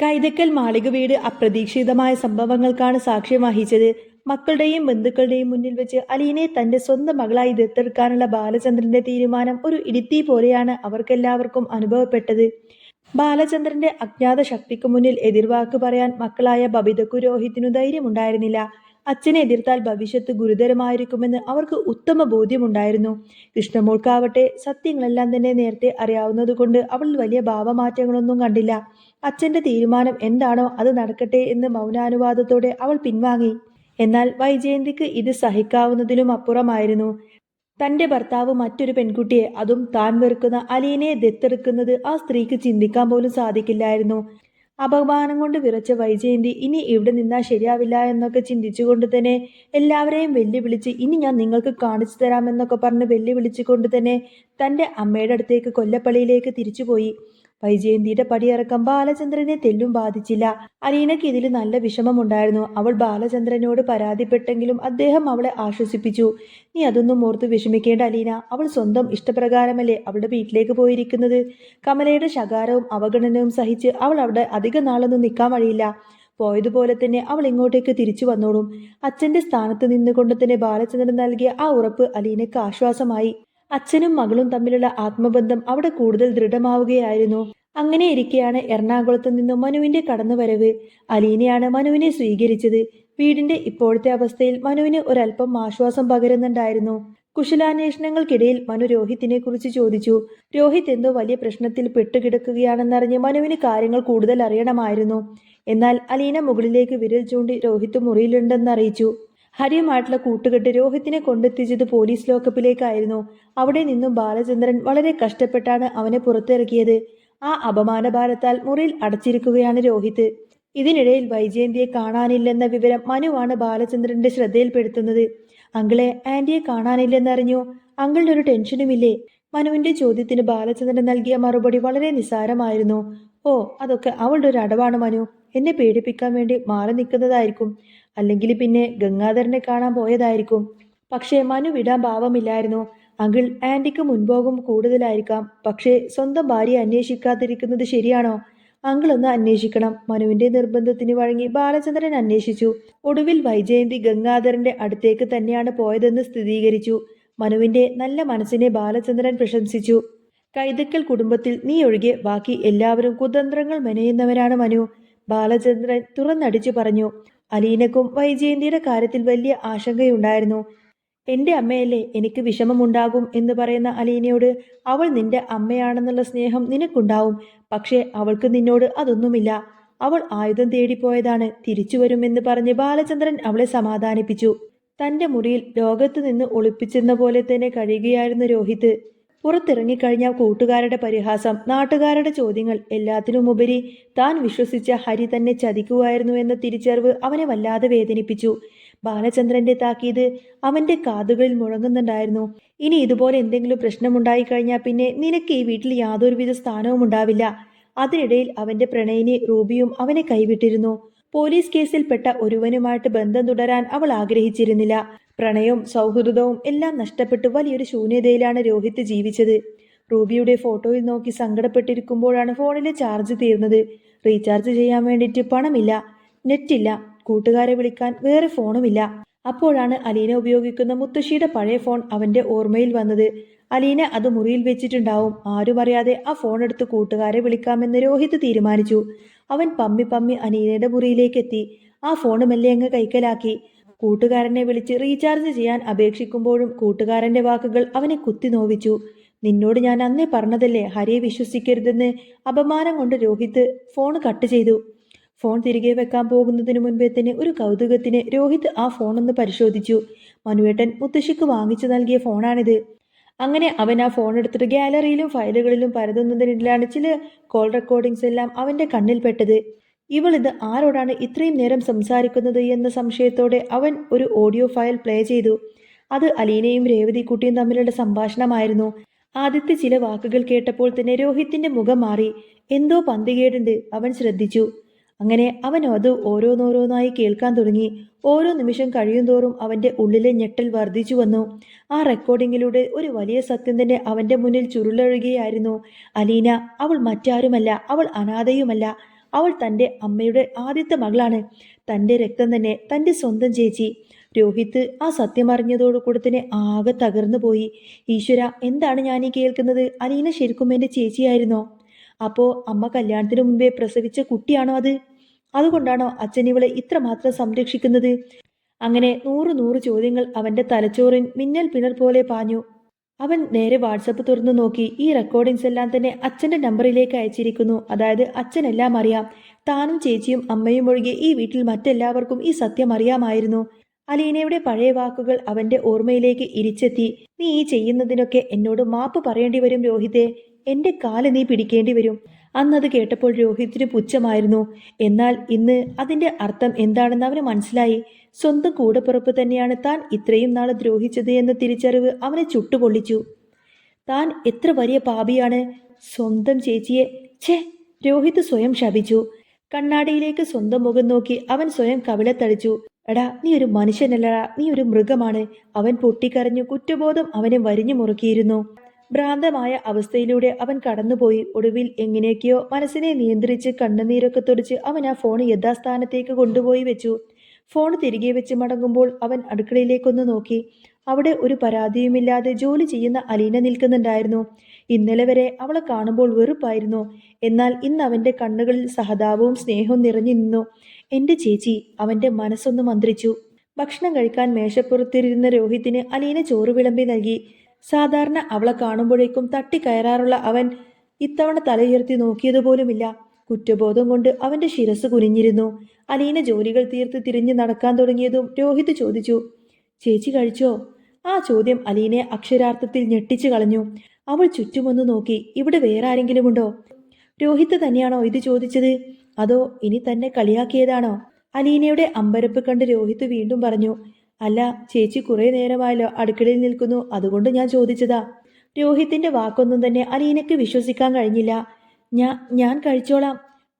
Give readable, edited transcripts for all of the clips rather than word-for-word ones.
കൈതക്കൽ മാളിക വീട് അപ്രതീക്ഷിതമായ സംഭവങ്ങൾക്കാണ് സാക്ഷ്യം വഹിച്ചത്. മക്കളുടെയും ബന്ധുക്കളുടെയും മുന്നിൽ വെച്ച് അലീനെ തന്റെ സ്വന്തം മകളായി ദത്തെടുക്കാനുള്ള ബാലചന്ദ്രന്റെ തീരുമാനം ഒരു ഇടിത്തീ പോലെയാണ് അവർക്കെല്ലാവർക്കും അനുഭവപ്പെട്ടത്. ബാലചന്ദ്രന്റെ അജ്ഞാത ശക്തിക്കു മുന്നിൽ എതിർവാക്ക് പറയാൻ മക്കളായ ബബിതക്കു രോഹിത്തിനു ധൈര്യമുണ്ടായിരുന്നില്ല. അച്ഛനെ എതിർത്താൽ ഭവിഷ്യത്ത് ഗുരുതരമായിരിക്കുമെന്ന് അവർക്ക് ഉത്തമ ബോധ്യമുണ്ടായിരുന്നു. കൃഷ്ണമോൾക്കാവട്ടെ സത്യങ്ങളെല്ലാം തന്നെ നേരത്തെ അറിയാവുന്നതുകൊണ്ട് അവൾ വലിയ ഭാവമാറ്റങ്ങളൊന്നും കണ്ടില്ല. അച്ഛന്റെ തീരുമാനം എന്താണോ അത് നടക്കട്ടെ എന്ന് മൗനാനുവാദത്തോടെ അവൾ പിൻവാങ്ങി. എന്നാൽ വൈജയന്തിക്ക് ഇത് സഹിക്കാവുന്നതിലും അപ്പുറമായിരുന്നു. തന്റെ ഭർത്താവ് മറ്റൊരു പെൺകുട്ടിയെ, അതും താൻ വെറുക്കുന്ന അലീനയെ ദത്തെടുക്കുന്നത് ആ സ്ത്രീക്ക് ചിന്തിക്കാൻ പോലും സാധിക്കില്ലായിരുന്നു. അപമാനം കൊണ്ട് വിറച്ച വൈജയന്തി ഇനി ഇവിടെ നിന്നാൽ ശരിയാവില്ല എന്നൊക്കെ ചിന്തിച്ചുകൊണ്ട് തന്നെ എല്ലാവരെയും വെല്ലുവിളിച്ച് ഇനി ഞാൻ നിങ്ങൾക്ക് കാണിച്ചു തരാമെന്നൊക്കെ പറഞ്ഞ് വെല്ലുവിളിച്ചുകൊണ്ട് തന്നെ തന്റെ അമ്മയുടെ അടുത്തേക്ക് കൊല്ലപ്പള്ളിയിലേക്ക് തിരിച്ചുപോയി. വൈജയന്തിയുടെ പടിയിറക്കം ബാലചന്ദ്രനെ തെല്ലും ബാധിച്ചില്ല. അലീനയ്ക്ക് ഇതിൽ നല്ല വിഷമമുണ്ടായിരുന്നു. അവൾ ബാലചന്ദ്രനോട് പരാതിപ്പെട്ടെങ്കിലും അദ്ദേഹം അവളെ ആശ്വസിപ്പിച്ചു. നീ അതൊന്നും ഓർത്ത് വിഷമിക്കേണ്ട അലീന, അവൾ സ്വന്തം ഇഷ്ടപ്രകാരമല്ലേ അവളുടെ വീട്ടിലേക്ക് പോയിരിക്കുന്നത്. കമലയുടെ ശകാരവും അവഗണനവും സഹിച്ച് അവൾ അവിടെ അധിക നാളൊന്നും നിൽക്കാൻ വഴിയില്ല. പോയതുപോലെ തന്നെ അവൾ ഇങ്ങോട്ടേക്ക് തിരിച്ചു വന്നോളും. അച്ഛന്റെ സ്ഥാനത്ത് നിന്നുകൊണ്ട് തന്നെ ബാലചന്ദ്രൻ നൽകിയ ആ ഉറപ്പ് അലീനയ്ക്ക് ആശ്വാസമായി. അച്ഛനും മകളും തമ്മിലുള്ള ആത്മബന്ധം അവിടെ കൂടുതൽ ദൃഢമാവുകയായിരുന്നു. അങ്ങനെ ഇരിക്കെയാണ് എറണാകുളത്ത് നിന്നും മനുവിന്റെ കടന്നുവരവ്. അലീനയാണ് മനുവിനെ സ്വീകരിച്ചത്. വീടിന്റെ ഇപ്പോഴത്തെ അവസ്ഥയിൽ മനുവിന് ഒരല്പം ആശ്വാസം പകരുന്നുണ്ടായിരുന്നു. കുശലാന്വേഷണങ്ങൾക്കിടയിൽ മനു രോഹിത്തിനെ കുറിച്ച് ചോദിച്ചു. രോഹിത് എന്തോ വലിയ പ്രശ്നത്തിൽ പെട്ടുകിടക്കുകയാണെന്നറിഞ്ഞ് മനുവിന് കാര്യങ്ങൾ കൂടുതൽ അറിയണമായിരുന്നു. എന്നാൽ അലീന മുകളിലേക്ക് വിരൽ ചൂണ്ടി രോഹിത്ത് മുറിയിലുണ്ടെന്നറിയിച്ചു. ഹരിയുമായിട്ടുള്ള കൂട്ടുകെട്ട് രോഹിത്തിനെ കൊണ്ടെത്തിച്ചത് പോലീസ് ലോക്കപ്പിലേക്കായിരുന്നു. അവിടെ നിന്നും ബാലചന്ദ്രൻ വളരെ കഷ്ടപ്പെട്ടാണ് അവനെ പുറത്തിറക്കിയത്. ആ അപമാനഭാരത്താൽ മുറിയിൽ അടച്ചിരിക്കുകയാണ് രോഹിത്ത്. ഇതിനിടയിൽ വൈജയന്തിയെ കാണാനില്ലെന്ന വിവരം മനുവാണ് ബാലചന്ദ്രന്റെ ശ്രദ്ധയിൽപ്പെടുത്തുന്നത്. അങ്കിളെ, ആന്റിയെ കാണാനില്ലെന്നറിഞ്ഞു. അങ്കിളിനൊരു ടെൻഷനുമില്ലേ? മനുവിന്റെ ചോദ്യത്തിന് ബാലചന്ദ്രൻ നൽകിയ മറുപടി വളരെ നിസ്സാരമായിരുന്നു. ഓ, അതൊക്കെ അവളുടെ ഒരു അടവാണ് മനു. എന്നെ പേടിപ്പിക്കാൻ വേണ്ടി മാറി നിൽക്കുന്നതായിരിക്കും. അല്ലെങ്കിൽ പിന്നെ ഗംഗാധരനെ കാണാൻ പോയതായിരിക്കും. പക്ഷേ മനു വിടാൻ ഭാവമില്ലായിരുന്നു. അങ്കിൾ, ആന്റിക്ക് മുൻപോകം കൂടുതലായിരിക്കാം. പക്ഷേ സ്വന്തം ഭാര്യയെ അന്വേഷിക്കാതിരിക്കുന്നത് ശരിയാണോ? അങ്കിൾ ഒന്ന് അന്വേഷിക്കണം. മനുവിന്റെ നിർബന്ധത്തിന് വഴങ്ങി ബാലചന്ദ്രൻ അന്വേഷിച്ചു. ഒടുവിൽ വൈജയന്തി ഗംഗാധരന്റെ അടുത്തേക്ക് തന്നെയാണ് പോയതെന്ന് സ്ഥിരീകരിച്ചു. മനുവിന്റെ നല്ല മനസ്സിനെ ബാലചന്ദ്രൻ പ്രശംസിച്ചു. കൈതക്കൽ കുടുംബത്തിൽ നീ ഒഴികെ ബാക്കി എല്ലാവരും കുതന്ത്രങ്ങൾ മെനയുന്നവരാണ് മനു, ബാലചന്ദ്രൻ തുറന്നടിച്ചു പറഞ്ഞു. അലീനക്കും വൈജയന്തിയുടെ കാര്യത്തിൽ വലിയ ആശങ്കയുണ്ടായിരുന്നു. എന്റെ അമ്മയല്ലേ, എനിക്ക് വിഷമമുണ്ടാകും എന്ന് പറയുന്ന അലീനയോട് അവൾ നിന്റെ അമ്മയാണെന്നുള്ള സ്നേഹം നിനക്കുണ്ടാവും. പക്ഷേ അവൾക്ക് നിന്നോട് അതൊന്നുമില്ല. അവൾ ആയുധം തേടിപ്പോയതാണ്, തിരിച്ചു വരുമെന്ന് പറഞ്ഞ് ബാലചന്ദ്രൻ അവളെ സമാധാനിപ്പിച്ചു. തന്റെ മുറിയിൽ ലോകത്ത് നിന്ന് ഒളിപ്പിച്ചെന്ന പോലെ തന്നെ കഴിയുകയായിരുന്നു രോഹിത്. പുറത്തിറങ്ങിക്കഴിഞ്ഞാൽ കൂട്ടുകാരുടെ പരിഹാസം, നാട്ടുകാരുടെ ചോദ്യങ്ങൾ, എല്ലാത്തിനുമുപരി താൻ വിശ്വസിച്ച ഹരി തന്നെ ചതിക്കുമായിരുന്നു എന്ന തിരിച്ചറിവ് അവനെ വല്ലാതെ വേദനിപ്പിച്ചു. ബാലചന്ദ്രന്റെ താക്കീത് അവന്റെ കാതുകളിൽ മുഴങ്ങുന്നുണ്ടായിരുന്നു. ഇനി ഇതുപോലെ എന്തെങ്കിലും പ്രശ്നമുണ്ടായി കഴിഞ്ഞാൽ പിന്നെ നിനക്ക് ഈ വീട്ടിൽ യാതൊരുവിധ സ്ഥാനവും ഉണ്ടാവില്ല. അതിനിടയിൽ അവന്റെ പ്രണയിനി റൂബിയും അവനെ കൈവിട്ടിരുന്നു. പോലീസ് കേസിൽപ്പെട്ട ഒരുവനുമായിട്ട് ബന്ധം തുടരാൻ അവൾ ആഗ്രഹിച്ചിരുന്നില്ല. പ്രണയവും സൗഹൃദവും എല്ലാം നഷ്ടപ്പെട്ട് വലിയൊരു ശൂന്യതയിലാണ് രോഹിത് ജീവിച്ചത്. റൂബിയുടെ ഫോട്ടോയിൽ നോക്കി സങ്കടപ്പെട്ടിരിക്കുമ്പോഴാണ് ഫോണിലെ ചാർജ് തീർന്നത്. റീചാർജ് ചെയ്യാൻ വേണ്ടിയിട്ട് പണമില്ല, നെറ്റില്ല, കൂട്ടുകാരെ വിളിക്കാൻ വേറെ ഫോണുമില്ല. അപ്പോഴാണ് അലീന ഉപയോഗിക്കുന്ന മുത്തശ്ശിയുടെ പഴയ ഫോൺ അവന്റെ ഓർമ്മയിൽ വന്നത്. അലീന അത് മുറിയിൽ വെച്ചിട്ടുണ്ടാവും. ആരും അറിയാതെ ആ ഫോൺ എടുത്ത് കൂട്ടുകാരെ വിളിക്കാമെന്ന് രോഹിത് തീരുമാനിച്ചു. അവൻ പമ്മി പമ്മി അലീനയുടെ മുറിയിലേക്ക് എത്തി. ആ ഫോണ് മെല്ലെ അങ്ങ് കൈക്കലാക്കി. കൂട്ടുകാരനെ വിളിച്ച് റീചാർജ് ചെയ്യാൻ അപേക്ഷിക്കുമ്പോഴും കൂട്ടുകാരന്റെ വാക്കുകൾ അവനെ കുത്തി നോവിച്ചു. നിന്നോട് ഞാൻ അന്നേ പറഞ്ഞതല്ലേ ഹരിയെ വിശ്വസിക്കരുതെന്ന്. അപമാനം കൊണ്ട് രോഹിത് ഫോൺ കട്ട് ചെയ്തു. ഫോൺ തിരികെ വെക്കാൻ പോകുന്നതിന് മുൻപേ തന്നെ ഒരു കൗതുകത്തിന് രോഹിത് ആ ഫോണൊന്ന് പരിശോധിച്ചു. മനുവേട്ടൻ മുത്തശ്ശിക്ക് വാങ്ങിച്ചു നൽകിയ ഫോണാണിത്. അങ്ങനെ അവൻ ആ ഫോൺ എടുത്തിട്ട് ഗാലറിയിലും ഫയലുകളിലും പരതുന്നതിനിടയിലാണ് ചില കോൾ റെക്കോർഡിങ്സ് എല്ലാം അവന്റെ കണ്ണിൽപ്പെട്ടത്. ഇവൾ ഇത് ആരോടാണ് ഇത്രയും നേരം സംസാരിക്കുന്നത് എന്ന സംശയത്തോടെ അവൻ ഒരു ഓഡിയോ ഫയൽ പ്ലേ ചെയ്തു. അത് അലീനയും രേവതിക്കുട്ടിയും തമ്മിലുള്ള സംഭാഷണമായിരുന്നു. ആദ്യത്തെ ചില വാക്കുകൾ കേട്ടപ്പോൾ തന്നെ രോഹിത്തിന്റെ മുഖം മാറി. എന്തോ പന്തികേടുണ്ട്, അവൻ ശ്രദ്ധിച്ചു. അങ്ങനെ അവൻ അത് ഓരോന്നോരോന്നായി കേൾക്കാൻ തുടങ്ങി. ഓരോ നിമിഷം കഴിയുന്തോറും അവന്റെ ഉള്ളിലെ ഞെട്ടൽ വർദ്ധിച്ചു വന്നു. ആ റെക്കോർഡിങ്ങിലൂടെ ഒരു വലിയ സത്യം തന്നെ അവന്റെ മുന്നിൽ ചുരുളൊഴുകയായിരുന്നു. അലീന, അവൾ മറ്റാരുമല്ല, അവൾ അനാഥയുമല്ല. അവൾ തൻ്റെ അമ്മയുടെ ആദ്യത്തെ മകളാണ്. തൻ്റെ രക്തം തന്നെ, തൻ്റെ സ്വന്തം ചേച്ചി. രോഹിത് ആ സത്യം അറിഞ്ഞതോടുകൂടി തന്നെ ആകെ തകർന്നു പോയി. ഈശ്വര, എന്താണ് ഞാനീ കേൾക്കുന്നത്? അലീന ശരിക്കും എൻ്റെ ചേച്ചിയായിരുന്നോ? അപ്പോ അമ്മ കല്യാണത്തിന് മുൻപേ പ്രസവിച്ച കുട്ടിയാണോ അത്? അതുകൊണ്ടാണോ അച്ഛൻ ഇവളെ ഇത്രമാത്രം സംരക്ഷിക്കുന്നത്? അങ്ങനെ നൂറ് ചോദ്യങ്ങൾ അവന്റെ തലച്ചോറിൻ മിന്നൽ പിണർ പോലെ പാഞ്ഞു. അവൻ നേരെ വാട്സപ്പ് തുറന്നു നോക്കി. ഈ റെക്കോർഡിങ്സ് എല്ലാം തന്നെ അച്ഛന്റെ നമ്പറിലേക്ക് അയച്ചിരിക്കുന്നു. അതായത് അച്ഛനെല്ലാം അറിയാം. താനും ചേച്ചിയും അമ്മയും ഒഴികെ ഈ വീട്ടിൽ മറ്റെല്ലാവർക്കും ഈ സത്യം അറിയാമായിരുന്നു. അലീനയുടെ പഴയ വാക്കുകൾ അവന്റെ ഓർമ്മയിലേക്ക് ഇരിച്ചെത്തി. നീ ഈ ചെയ്യുന്നതിനൊക്കെ എന്നോട് മാപ്പ് പറയേണ്ടി വരും രോഹിതേ. എന്റെ കാല് നീ പിടിക്കേണ്ടി വരും. അന്നത് കേട്ടപ്പോൾ രോഹിത്തിന് പുച്ഛമായിരുന്നു. എന്നാൽ ഇന്ന് അതിന്റെ അർത്ഥം എന്താണെന്ന് അവന് മനസ്സിലായി. സ്വന്തം കൂടപ്പിറപ്പ് തന്നെയാണ് താൻ ഇത്രയും നാൾ ദ്രോഹിച്ചത് എന്ന തിരിച്ചറിവ് അവനെ ചുട്ടുപൊള്ളിച്ചു. താൻ എത്ര വലിയ പാപിയാണ്. സ്വന്തം ചേച്ചിയെ ഛേ! രോഹിത് സ്വയം ശപിച്ചു. കണ്ണാടിയിലേക്ക് സ്വന്തം മുഖം നോക്കി അവൻ സ്വയം കവിളത്തടിച്ചു. എടാ, നീ ഒരു മനുഷ്യനല്ലടാ, നീ ഒരു മൃഗമാണ്. അവൻ പൊട്ടിക്കരഞ്ഞു. കുറ്റബോധം അവനെ വരിഞ്ഞു മുറുക്കിയിരുന്നു. ഭ്രാന്തമായ അവസ്ഥയിലൂടെ അവൻ കടന്നുപോയി. ഒടുവിൽ എങ്ങനെയൊക്കെയോ മനസ്സിനെ നിയന്ത്രിച്ച് കണ്ണുനീരൊക്കെ തുടച്ച് അവൻ ആ ഫോൺ യഥാസ്ഥാനത്തേക്ക് കൊണ്ടുപോയി വെച്ചു. ഫോൺ തിരികെ വെച്ച് മടങ്ങുമ്പോൾ അവൻ അടുക്കളയിലേക്കൊന്ന് നോക്കി. അവിടെ ഒരു പരാതിയുമില്ലാതെ ജോലി ചെയ്യുന്ന അലീന നിൽക്കുന്നുണ്ടായിരുന്നു. ഇന്നലെ വരെ അവളെ കാണുമ്പോൾ വെറുപ്പായിരുന്നു. എന്നാൽ ഇന്ന് അവന്റെ കണ്ണുകളിൽ സഹതാപവും സ്നേഹവും നിറഞ്ഞു നിന്നു. എന്റെ ചേച്ചി, അവന്റെ മനസ്സൊന്ന് മന്ത്രിച്ചു. ഭക്ഷണം കഴിക്കാൻ മേശപ്പുറത്തിരുന്ന രോഹിത്തിന് അലീന ചോറ് വിളമ്പി നൽകി. സാധാരണ അവളെ കാണുമ്പോഴേക്കും തട്ടിക്കയറാറുള്ള അവൻ ഇത്തവണ തലയുയർത്തി നോക്കിയതുപോലുമില്ല. കുറ്റബോധം കൊണ്ട് അവന്റെ ശിരസ് കുനിഞ്ഞിരുന്നു. അലീന ജോലികൾ തീർത്ത് തിരിഞ്ഞു നടക്കാൻ തുടങ്ങിയതും രോഹിത് ചോദിച്ചു, ചേച്ചി കഴിച്ചോ? ആ ചോദ്യം അലീനയെ അക്ഷരാർത്ഥത്തിൽ ഞെട്ടിച്ചു കളഞ്ഞു. അവൾ ചുറ്റുമൊന്ന് നോക്കി. ഇവിടെ വേറെ ആരെങ്കിലും ഉണ്ടോ? രോഹിത് തന്നെയാണോ ഇത് ചോദിച്ചത്? അതോ ഇനി തന്നെ കളിയാക്കിയതാണോ? അലീനയുടെ അമ്പരപ്പ് കണ്ട് രോഹിത് വീണ്ടും പറഞ്ഞു, അല്ല ചേച്ചി കുറെ നേരമായല്ലോ അടുക്കളയിൽ നിൽക്കുന്നു, അതുകൊണ്ട് ഞാൻ ചോദിച്ചതാ. രോഹിത്തിന്റെ വാക്കൊന്നും തന്നെ അലീനയ്ക്ക് വിശ്വസിക്കാൻ കഴിഞ്ഞില്ല. ഞാൻ കഴിച്ചോളാം.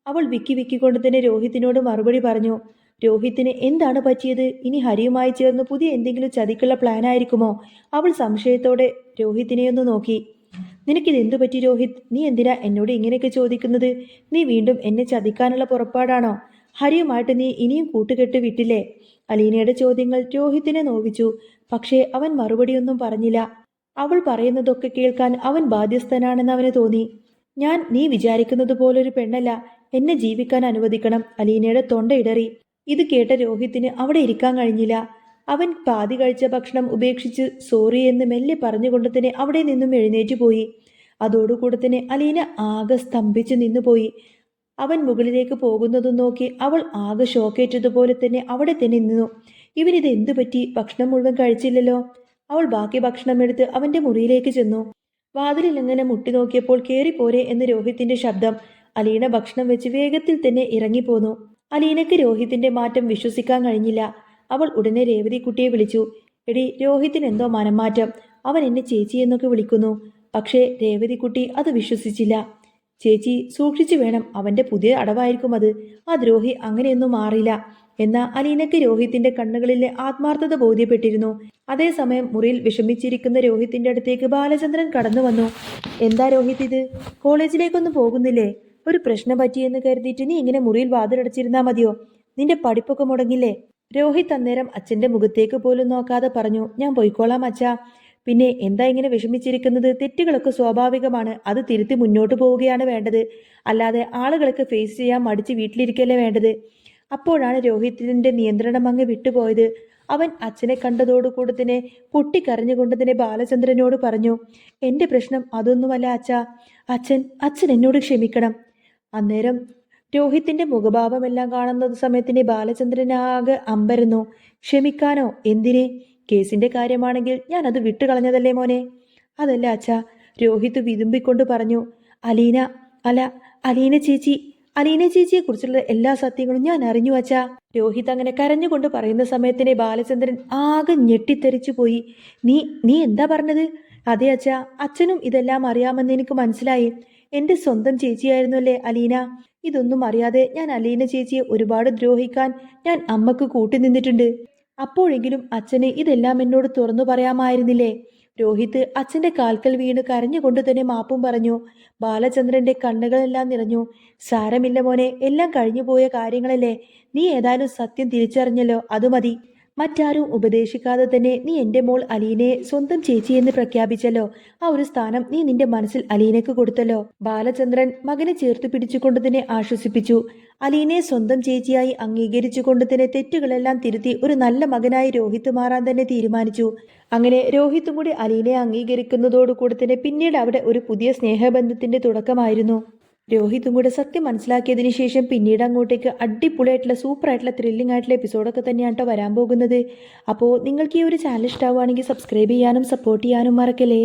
അവൾ വിക്കിക്കൊണ്ട് തന്നെ രോഹിത്തിനോട് മറുപടി പറഞ്ഞു. രോഹിത്തിന് എന്താണ് പറ്റിയത്? ഇനി ഹരിയുമായി ചേർന്ന് പുതിയ എന്തെങ്കിലും ചതിക്കുള്ള പ്ലാൻ ആയിരിക്കുമോ? അവൾ സംശയത്തോടെ രോഹിത്തിനെയൊന്ന് നോക്കി. നിനക്കിതെന്തു പറ്റി രോഹിത്? നീ എന്തിനാ എന്നോട് ഇങ്ങനെയൊക്കെ ചോദിക്കുന്നത്? നീ വീണ്ടും എന്നെ ചതിക്കാനുള്ള പുറപ്പാടാണോ? ഹരിയുമായിട്ട് നീ ഇനിയും കൂട്ടുകെട്ട് വിട്ടില്ലേ? അലീനയുടെ ചോദ്യങ്ങൾ രോഹിത്തിനെ നോവിച്ചു. പക്ഷേ അവൻ മറുപടിയൊന്നും പറഞ്ഞില്ല. അവൾ പറയുന്നതൊക്കെ കേൾക്കാൻ അവൻ ബാധ്യസ്ഥനാണെന്ന് അവന് തോന്നി. നീ വിചാരിക്കുന്നത് പോലൊരു പെണ്ണല്ല. എന്നെ ജീവിക്കാൻ അനുവദിക്കണം. അലീനയുടെ തൊണ്ടയിടറി. ഇത് കേട്ട രോഹിത്തിന് അവിടെ ഇരിക്കാൻ കഴിഞ്ഞില്ല. അവൻ പാതി കഴിച്ച ഭക്ഷണം ഉപേക്ഷിച്ച് സോറി എന്ന് മെല്ലെ പറഞ്ഞുകൊണ്ട് തന്നെ അവിടെ നിന്നും എഴുന്നേറ്റു പോയി. അതോടുകൂടെ തന്നെ അലീന ആകെ സ്തംഭിച്ചു നിന്നുപോയി. അവൻ മുകളിലേക്ക് പോകുന്നതും നോക്കി അവൾ ആകെ ഷോക്കേറ്റതുപോലെ തന്നെ അവിടെ തന്നെ നിന്നു. ഇവനിത് എന്തു പറ്റി? ഭക്ഷണം മുഴുവൻ കഴിച്ചില്ലല്ലോ. അവൾ ബാക്കി ഭക്ഷണം എടുത്ത് അവന്റെ മുറിയിലേക്ക് ചെന്നു. വാതിലിൽ ഇങ്ങനെ മുട്ടി നോക്കിയപ്പോൾ കേറിപ്പോരെ എന്ന് രോഹിത്തിന്റെ ശബ്ദം. അലീന ഭക്ഷണം വെച്ച് വേഗത്തിൽ തന്നെ ഇറങ്ങിപ്പോന്നു. അലീനയ്ക്ക് രോഹിത്തിന്റെ മാറ്റം വിശ്വസിക്കാൻ കഴിഞ്ഞില്ല. അവൾ ഉടനെ രേവതിക്കുട്ടിയെ വിളിച്ചു. എടി, രോഹിത്തിന് എന്തോ മനംമാറ്റം. അവൻ എന്നെ ചേച്ചി എന്നൊക്കെ വിളിക്കുന്നു. പക്ഷേ രേവതിക്കുട്ടി അത് വിശ്വസിച്ചില്ല. ചേച്ചി സൂക്ഷിച്ചു വേണം, അവന്റെ പുതിയ അടവായിരിക്കും അത്. ആ ദ്രോഹി അങ്ങനെയൊന്നും മാറില്ല. എന്നാൽ അലീനയ്ക്ക് രോഹിത്തിന്റെ കണ്ണുകളിലെ ആത്മാർത്ഥത ബോധ്യപ്പെട്ടിരുന്നു. അതേസമയം മുറിയിൽ വിഷമിച്ചിരിക്കുന്ന രോഹിത്തിന്റെ അടുത്തേക്ക് ബാലചന്ദ്രൻ കടന്നു വന്നു. എന്താ രോഹിത് ഇത്? കോളേജിലേക്കൊന്നും പോകുന്നില്ലേ? ഒരു പ്രശ്നം പറ്റിയെന്ന് കരുതിയിട്ട് നീ ഇങ്ങനെ മുറിയിൽ വാതിലടച്ചിരുന്നാ മതിയോ? നിന്റെ പഠിപ്പൊക്കെ മുടങ്ങില്ലേ? രോഹിത് അന്നേരം അച്ഛന്റെ മുഖത്തേക്ക് പോലും നോക്കാതെ പറഞ്ഞു, ഞാൻ പോയിക്കോളാം അച്ഛാ. പിന്നെ എന്താ ഇങ്ങനെ വിഷമിച്ചിരിക്കുന്നത്? തെറ്റുകളൊക്കെ സ്വാഭാവികമാണ്. അത് തിരുത്തി മുന്നോട്ട് പോവുകയാണ് വേണ്ടത്. അല്ലാതെ ആളുകളൊക്കെ ഫേസ് ചെയ്യാൻ മടിച്ച് വീട്ടിലിരിക്കല്ലേ വേണ്ടത്. അപ്പോഴാണ് രോഹിത്തിന്റെ നിയന്ത്രണം അങ്ങ് വിട്ടുപോയത്. അവൻ അച്ഛനെ കണ്ടതോടുകൂടി തന്നെ പൊട്ടിക്കരഞ്ഞുകൊണ്ട് തന്നെ ബാലചന്ദ്രനോട് പറഞ്ഞു, എന്റെ പ്രശ്നം അതൊന്നുമല്ല അച്ഛാ. അച്ഛൻ എന്നോട് ക്ഷമിക്കണം. അന്നേരം രോഹിത്തിന്റെ മുഖഭാവമെല്ലാം കാണുന്ന സമയത്തിന് ബാലചന്ദ്രനാകെ അമ്പരന്നു. ക്ഷമിക്കാനോ? എന്തിനെ? കേസിന്റെ കാര്യമാണെങ്കിൽ ഞാൻ അത് വിട്ടുകളഞ്ഞതല്ലേ മോനെ. അതല്ല അച്ഛാ, രോഹിത് വിതുമ്പിക്കൊണ്ട് പറഞ്ഞു. അലീന ചേച്ചിയെ കുറിച്ചുള്ള എല്ലാ സത്യങ്ങളും ഞാൻ അറിഞ്ഞു അച്ഛാ. രോഹിത് അങ്ങനെ കരഞ്ഞുകൊണ്ട് പറയുന്ന സമയത്തിനെ ബാലചന്ദ്രൻ ആകെ ഞെട്ടിത്തെറിച്ചു പോയി. നീ എന്താ പറഞ്ഞത്? അതെ അച്ഛാ, അച്ഛനും ഇതെല്ലാം അറിയാമെന്ന് എനിക്ക് മനസ്സിലായി. എന്റെ സ്വന്തം ചേച്ചിയായിരുന്നു അല്ലേ അലീന. ഇതൊന്നും അറിയാതെ ഞാൻ അലീന ചേച്ചിയെ ഒരുപാട് ദ്രോഹിക്കാൻ ഞാൻ അമ്മക്ക് കൂട്ടി നിന്നിട്ടുണ്ട്. അപ്പോഴെങ്കിലും അച്ഛനെ ഇതെല്ലാം എന്നോട് തുറന്നു പറയാമായിരുന്നില്ലേ? രോഹിത് അച്ഛന്റെ കാൽക്കൽ വീണ് കരഞ്ഞുകൊണ്ട് തന്നെ മാപ്പും പറഞ്ഞു. ബാലചന്ദ്രന്റെ കണ്ണുകളെല്ലാം നിറഞ്ഞു. സാരമില്ല മോനെ, എല്ലാം കഴിഞ്ഞുപോയ കാര്യങ്ങളല്ലേ. നീ ഏതായാലും സത്യം തിരിച്ചറിഞ്ഞല്ലോ, അത് മതി. മറ്റാരും ഉപദേശിക്കാതെ തന്നെ നീ എൻ്റെ മോൾ അലീനയെ സ്വന്തം ചേച്ചിയെന്ന് പ്രഖ്യാപിച്ചല്ലോ. ആ ഒരു സ്ഥാനം നീ നിന്റെ മനസ്സിൽ അലീനയ്ക്ക് കൊടുത്തല്ലോ. ബാലചന്ദ്രൻ മകനെ ചേർത്ത് പിടിച്ചുകൊണ്ട് തന്നെ ആശ്വസിപ്പിച്ചു. അലീനയെ സ്വന്തം ചേച്ചിയായി അംഗീകരിച്ചുകൊണ്ട് തന്നെ തെറ്റുകളെല്ലാം തിരുത്തി ഒരു നല്ല മകനായി രോഹിത് മാറാൻ തന്നെ തീരുമാനിച്ചു. അങ്ങനെ രോഹിത്തും കൂടി അലീനയെ അംഗീകരിക്കുന്നതോടുകൂടി തന്നെ പിന്നീട് അവിടെ ഒരു പുതിയ സ്നേഹബന്ധത്തിന്റെ തുടക്കമായിരുന്നു. രോഹിത്തും കൂടെ സത്യം മനസ്സിലാക്കിയതിനു ശേഷം പിന്നീട് അങ്ങോട്ടേക്ക് അടിപൊളിയായിട്ടുള്ള സൂപ്പറായിട്ടുള്ള ത്രില്ലിംഗ് ആയിട്ടുള്ള എപ്പിസോഡൊക്കെ തന്നെയാണ് കേട്ടോ വരാൻ പോകുന്നത്. അപ്പോൾ നിങ്ങൾക്ക് ഈ ഒരു ചാനൽ ഇഷ്ടമാവുകയാണെങ്കിൽ സബ്സ്ക്രൈബ് ചെയ്യാനും സപ്പോർട്ട് ചെയ്യാനും മറക്കല്ലേ.